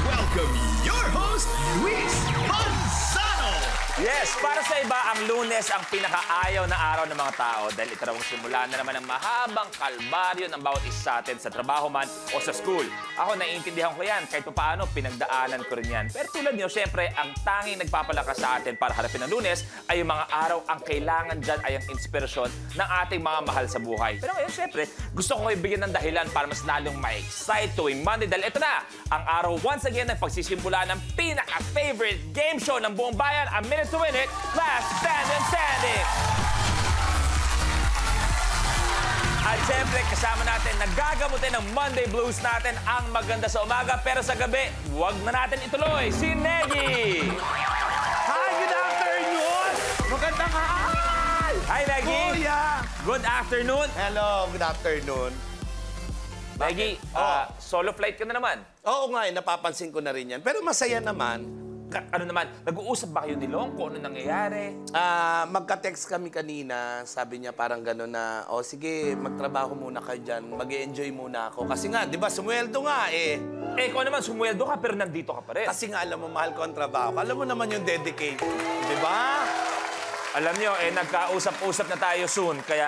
welcome your host, Luis Manzano! Yes, para sa iba, ang Lunes ang pinakaayaw na araw ng mga tao dahil ito raw ang simula na naman ang mahabang kalbaryo ng bawat isa sa atin sa trabaho man o sa school. Ako, naiintindihan ko yan. Kahit paano, pinagdaanan ko rin yan. Pero tulad niyo, syempre, ang tanging nagpapalakas sa atin para harapin ang Lunes ay yung mga araw ang kailangan dyan ay ang inspirasyon ng ating mga mahal sa buhay. Pero ngayon, syempre, gusto ko ibigyan ng dahilan para mas lalong ma-excite tuwing Monday dahil ito na, ang araw once again ng pagsisimula ng pinaka-favorite game show ng buong bayan, A Minute to Win It, Last Tandem Standing! At siyempre, kasama natin, nagagamutin ng Monday Blues natin ang maganda sa umaga, pero sa gabi, huwag na natin ituloy, si Negi! Hi, good afternoon! Magandang hapon! Hi, Negi! Kuya! Good afternoon! Hello, good afternoon. Negi, solo flight ka na naman. Oo nga, napapansin ko na rin yan. Pero masaya naman. Ano naman, nag-uusap ba kayo ni Long kung ano nangyayari? Magka-text kami kanina. Sabi niya parang gano'n na, sige, magtrabaho muna kayo dyan. Mag-e-enjoy muna ako. Kasi nga, di ba, sumweldo nga eh. Ikaw naman, sumweldo ka pero nandito ka pa rin. Kasi nga, alam mo, mahal ko ang trabaho. Alam mo naman yung dedication. Di ba? Alam niyo, nagkausap-usap na tayo soon. Kaya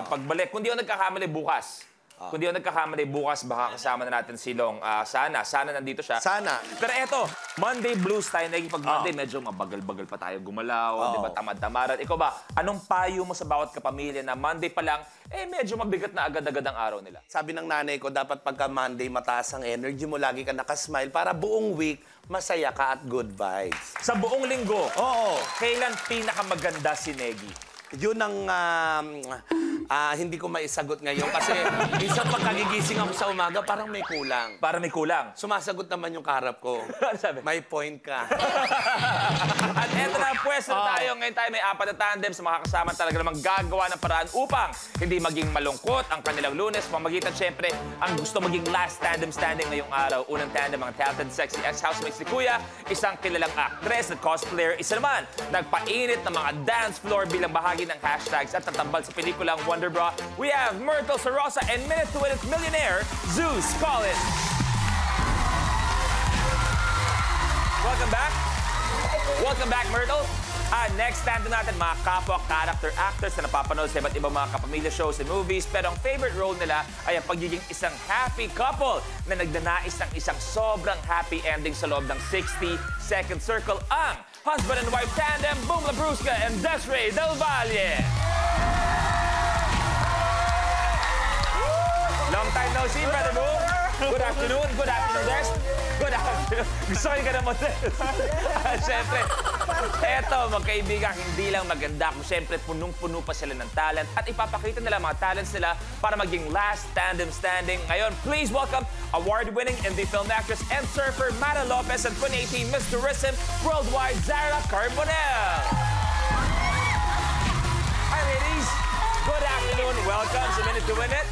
pagbalik, kung di ako nagkakamali bukas. Kung di ako nagkakamali bukas, baka kasama na natin si Long. Sana nandito siya. Sana. Pero eto, Monday Blues tayo. Pag Monday, medyo mabagal-bagal pa tayo gumalaw. Di ba, tamad-tamaran. Ikaw ba, anong payo mo sa bawat kapamilya na Monday pa lang, medyo mabigat na agad-agad ang araw nila? Sabi ng nanay ko, dapat pagka Monday, mataas ang energy mo, lagi ka nakasmile para buong week, masaya ka at good vibes. Sa buong linggo, Oo. kailan pinakamaganda si Negi? Yun ang hindi ko maisagot ngayon kasi minsan pagkagigising ako sa umaga, parang may kulang. Para may kulang. Sumasagot naman yung kaharap ko. Sabi? May point ka. At eto na, pwesto na tayo. Ngayon tayo may apat na tandem sa mga kasama talaga namang gagawa ng paraan upang hindi maging malungkot ang kanilang Lunes. Pamagitan, syempre, ang gusto maging last tandem standing ngayong araw. Unang tandem, ang talented, sexy ex-housemates ni Kuya, isang kilalang actress at cosplayer. Isa naman, nagpainit ng mga dance floor bilang bahagi ng hashtags at tatambal sa pelikulang Wonder Bra. We have Myrtle Sarosa and Minute to Win It millionaire, Zeus Collins. Welcome back. Welcome back, Myrtle. Next tandem natin, mga kapwa character actors na napapanood sa iba't ibang mga kapamilya shows and movies. Pero ang favorite role nila ay ang pagiging isang happy couple na nagdanais ng isang sobrang happy ending sa loob ng 60-second circle. Ang husband and wife tandem, Boom Labrusca and Desiree Del Valle. Long time no see, Brother Boom. Good afternoon. Good afternoon, Des. Good afternoon. Gusto kayo ka naman, Des. Siyempre, eto, magkaibigan, hindi lang maganda kung siyempre punong-puno pa sila ng talent at ipapakita nila mga talents nila para maging last tandem standing. Ngayon, please welcome award-winning indie film actress and surfer Mara Lopez and 2018 Miss Tourism Worldwide Zara Carbonell. Hi, ladies. Good afternoon. Welcome to Minute to Win It.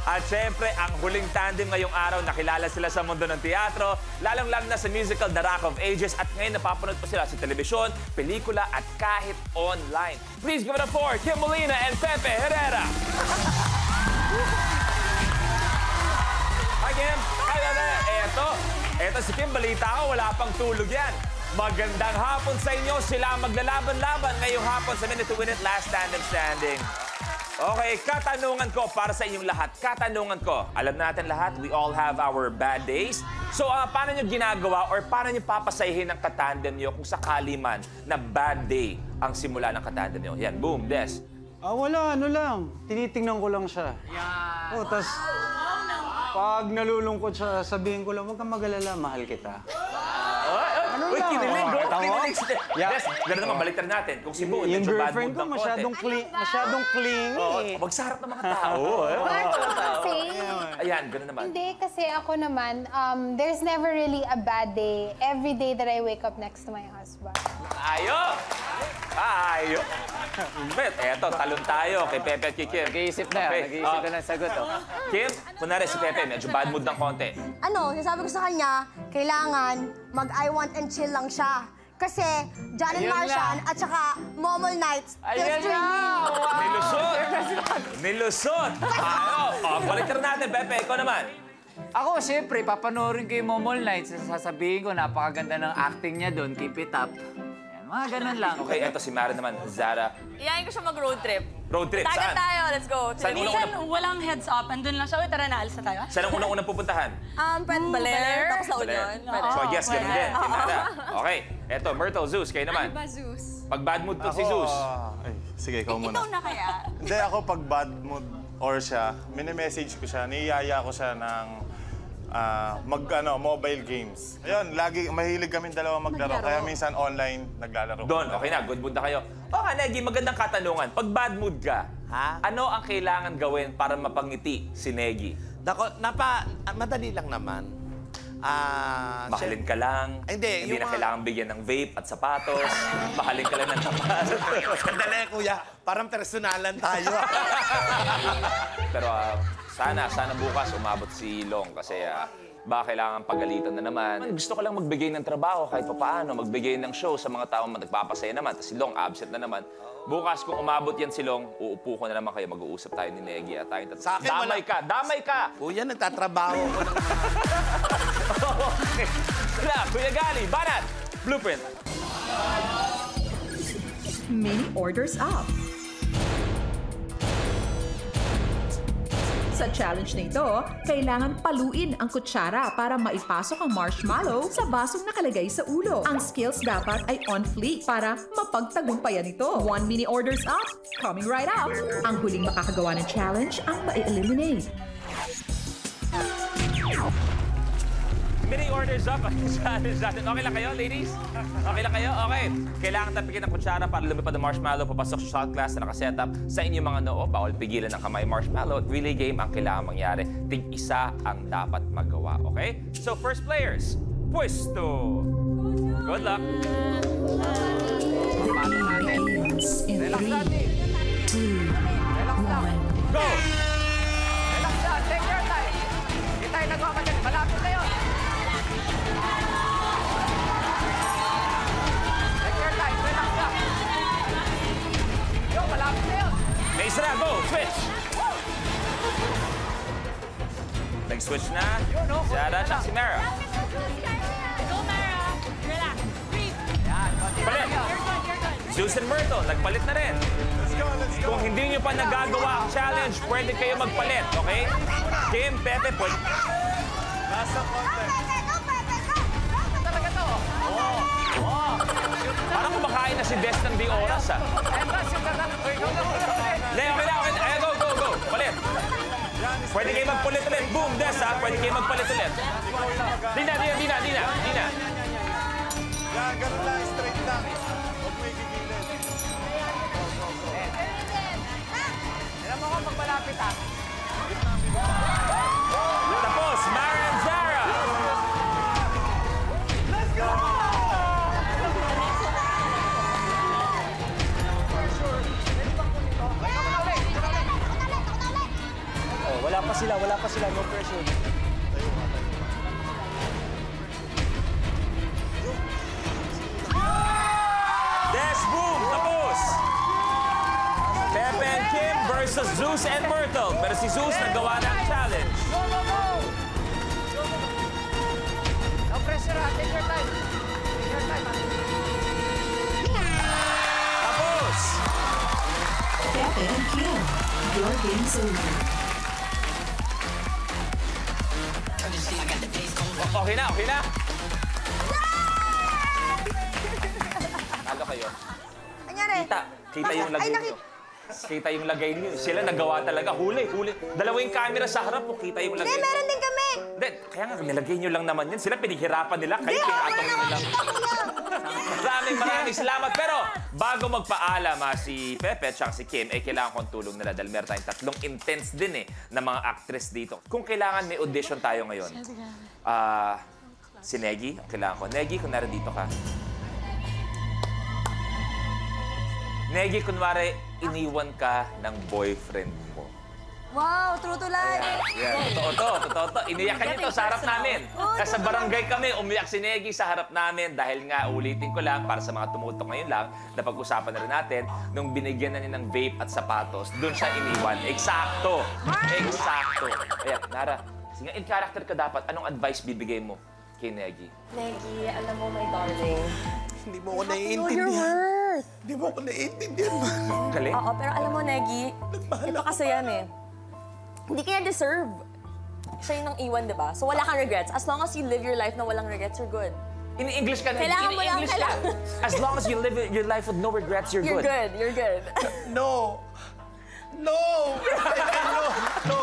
At syempre, ang huling tandem ngayong araw, nakilala sila sa mundo ng teatro, lalong-lalo na sa musical The Rock of Ages, at ngayon napapanood pa sila sa telebisyon, pelikula, at kahit online. Please give it up for Kim Molina and Pepe Herrera! Hi, Kim! Hi, Pepe! Eto si Kim, balita ko, wala pang tulog yan. Magandang hapon sa inyo, sila maglalaban-laban ngayong hapon sa Minute to Win It, Last Tandem Standing. Okay, katanungan ko para sa inyong lahat. Katanungan ko, alam natin lahat, we all have our bad days. So, paano nyo ginagawa or paano nyo papasahin ang katandem nyo kung sakali man na bad day ang simula ng katandem nyo? Yan, boom, Des. Wala, ano lang. Tinitingnan ko lang siya. Yan. Tas pag nalulungkot siya, sabihin ko lang, huwag kang mag-alala, mahal kita. Uy, kinilig, go! Kinilig si Yeah. Des, gano'n naman, baliktad natin. Kung si Boone, Yung medyo bad girlfriend mood ko, ng konti. masyadong clingy. Wag sa harap ng mga tao. Kasi, Ayan, gano'n naman. hindi kasi ako naman, there's never really a bad day every day that I wake up next to my husband. Ayo! Ayo! Bet, eto, talon tayo kay Pepe at kay Kim. Nag-iisip na, Okay. nag-iisip na ng sagot. Kim, kunwari si Pepe, medyo bad mood ng konti. Sinasabi ko sa kanya, kailangan mag-I want and chill lang siya. Kasi John and Ayun Martian lang. at saka Momol Nights still Ayun streaming. na! Nilusot! Nilusot! Ayo! Baliktad natin, Pepe. Ikaw naman. Ako, siyempre, papanoorin ko yung Momol Nights. Sasabihin ko, napakaganda ng acting niya doon. Keep it up. Yan, mga ganun lang. Okay, eto si Mara naman. Zara, Iyayin ko siya mag-road trip. road trip. Dagat Saan? tayo, let's go. Saan Minsan, unang-unang walang heads up. Andun lang siya. Uy, tara na, alis na tayo. saan ang unang-unang pupuntahan? Pwede Baler, tapos sa Baler. Union. Pwede. So, I guess ganun din. Kay Mara. Okay, eto, Myrtle, Zeus, kayo naman. Ba, Zeus? Pag bad mood to si Zeus. Ay, sige, ikaw muna. Ikaw na kaya? Hindi, ako pag bad mood or siya, mini-message ko siya, niyaya ko siya ng mobile games. Ayun, lagi, mahilig kaming dalawa maglaro. Kaya minsan online, naglalaro. Doon, okay na, good mood na kayo. O nga, Negi, magandang katanungan. Pag bad mood ka, Ha? ano ang kailangan gawin para mapangiti si Negi? Madali lang naman. Mahalin ka lang, Hindi, hindi yung na mga- kailangan bigyan ng vape at sapatos, mahalin ka lang ng sapatos. Sandali, kuya. Parang personalan tayo. Pero sana bukas umabot si Long kasi baka kailangan pagalitan na naman. Gusto ko lang magbigay ng trabaho kahit papaano, magbigay ng show sa mga taong nagpapasaya naman. Tapos si Long absent na naman. Bukas kung umabot yan si Long, uupo ko na naman kayo, mag-uusap tayo ni Negi at tayong tatlo. Sa akin, wala- Damay ka! Kuya, nagtatrabaho ko ng... Okay. Wala, Kuya Gali, Banat, Blueprint. Mini orders up. Sa challenge na ito, kailangan paluin ang kutsara para maipasok ang marshmallow sa basong nakalagay sa ulo. Ang skills dapat ay on fleek para mapagtagumpayan ito. 1 mini orders up, coming right up. Ang huling makakagawa ng challenge ang ma-eliminate. Mini orders up ang challenge natin. Okay lang kayo, ladies? Okay lang kayo? Okay. Kailangan tapikin ng kutsara para lumipad ang marshmallow papasok sa shot glass na nakasetup sa inyong mga noo. Bawal pigilan ng kamay marshmallow. At relay game ang kailangan mangyari. Tig-isa ang dapat magawa. Okay? So, first players, pwesto. Good luck. In 3, 2, 1. Go! Relax lang, take your time. Hindi tayo nagmamadali. Malapit na yun. Take your time, relax lang. Yo, malapit na yun. Base na, go! Switch! Nag-switch na. Zara at si Mara. Go, Mara. Relax. Breathe. Palit! Zeus and Myrtle, nagpalit na rin. Kung hindi nyo pa nagagawa ang challenge, pwede kayo magpalit, okay? Kim, Pepe, pwede. Nasa content. Talaga to. Parang kumakain na si Des ng di oras, ah. Entrance yung ganda. Ikaw na muna ulit. Okay na. Ayan, go. Palit. Pwede kayo magpalit ulit. Boom, Des, ha? Pwede kayo magpalit ulit. Di na. Yan, ganun lang, straight lang. Huwag mo igigilid. Alam mo ko pag malapit ha. Tapos, Mara and Zara. Oh, wala pa sila. No pressure. Des, boom, tapos. Pepe and Kim versus Zeus and Myrtle. Pero si Zeus nagawa na ang challenge. Go. No pressure ha, take your time. Take your time ha. Tapos. Pepe and Kim, your game's over. Okay na. Talo kayo. Anyari? Kita yung lagay niyo. Kita yung lagay niyo. Sila nagawa talaga. Huli. Dalawa yung camera sa harap mo. Kita yung lagay Hindi, niyo. meron din kami. Hindi, kaya nga nilagay niyo lang naman yan. Sila pinaghirapan nila. Kayo pinatong nyo lang. Maraming salamat. Pero bago magpaalam si Pepe at si Kim, kailangan ko ang tulong nila dahil meron tayong tatlong intense din na mga actress dito. Kung kailangan may audition tayo ngayon, si Negi, ang kailangan ko. Negi, kung dito ka. Negi, kunwari, iniwan ka ng boyfriend mo. Wow, true to life. Yeah, totoo to. Iniyakan nito sa harap namin. Kasi sa barangay kami, umiyak si Negi sa harap namin dahil nga, ulitin ko lang, para sa mga tumutok ngayon lang, napag-usapan na rin natin, nung binigyan na niya ng vape at sapatos, doon siya iniwan. Eksakto. Ayan, Nara, Sige, in character ka dapat. Anong advice bibigay mo kay Negi? Negi, alam mo, my darling. Hindi mo ako Know your naiintindihan. worth. Hindi mo ako naiintindihan. Galing. Oo, pero alam mo, Negi, ito kasi yan eh. Hindi kaya deserve. Siya yung nang iwan, di ba? So wala kang regrets. As long as you live your life na walang regrets, you're good. In English ka, Negi. Kailangan In mo lang, English ka. As long as you live your life with no regrets, you're You're good. good, you're good. No. No. No.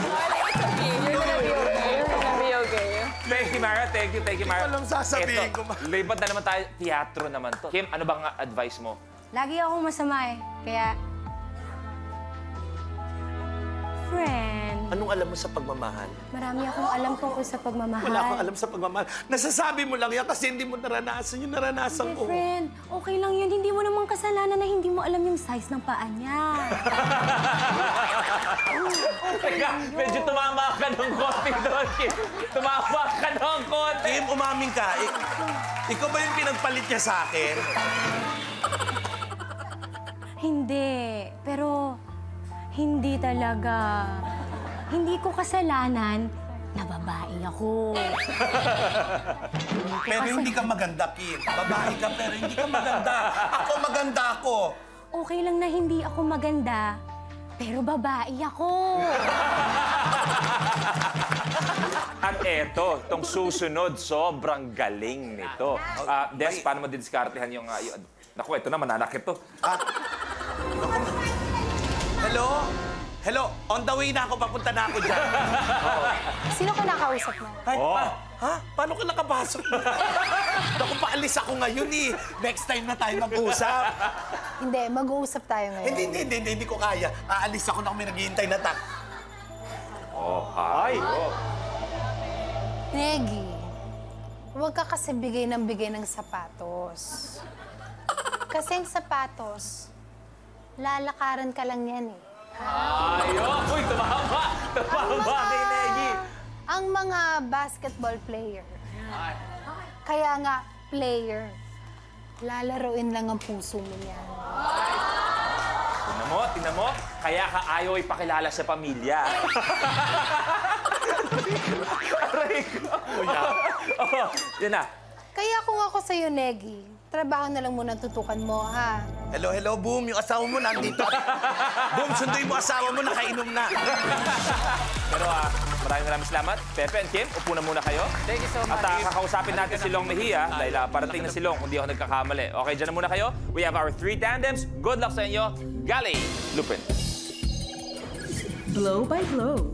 Darling, it's okay. You're gonna be okay. You're gonna be okay. Thank you, Mara. Thank you, Mara. Hindi ko alam sasabihin ko. Lipat na naman tayo. Teatro naman to. Kim, ano bang advice mo? Lagi akong masama eh. Kaya, Friend, Anong alam mo sa pagmamahal? marami akong alam tungkol sa pagmamahal. Wala akong alam sa pagmamahal. Nasasabi mo lang yan kasi hindi mo naranasan yung naranasan ko. Friend, okay lang yun. Hindi mo namang kasalanan na hindi mo alam yung size ng paa niya. Teka, medyo tumama ka ng konti doon, Kim. Tumama ka ng konti. Kim, umaming ka. Ikaw ba yung pinagpalit niya sa akin? Hindi. Pero, hindi talaga. Hindi ko kasalanan na babae ako. Pero hindi ka maganda, Kim. Babae ka pero hindi ka maganda. Ako maganda ako. Okay lang na hindi ako maganda, pero babae ako. At eto, tong susunod, sobrang galing nito. Des, paano mo didiskartehan yung... Naku, ito na, mananakit to. Hello? Hello? On the way na ako, papunta na ako dyan. sino ko nakausap mo? Ay, ha? Paano ka nakapasok? Naku, paalis ako ngayon eh. Next time na tayo mag-usap. Hindi, mag-uusap tayo ngayon. Hindi ko kaya. Aalis ako na kung may naghihintay na Ay! Negi, huwag ka kasi bigay ng sapatos. Kasi ang sapatos, lalakaran ka lang yan eh. Ayun! Uy, tumama! Tumama kay Negi! Ang mga basketball player, kaya nga player, lalaroin lang ang puso mo niyan. Tingnan mo. Kaya ka ayaw ipakilala sa pamilya. Aray ko. Yun na. Kaya kung ako sa'yo, Negi, trabaho na lang muna tutukan mo, ha? Hello, Boom. Yung asawa mo nandito. Boom, sunduin mo asawa mo, nakainom na. Pero maraming salamat. Pepe and Kim, upo na muna kayo. Thank you so much. At kakausapin natin si Long Mejia dahil parating na si Long kung di ako nagkakamali. Okay, dyan na muna kayo. We have our 3 tandems. Good luck sa inyo. Gali, Lupin. Blow by blow.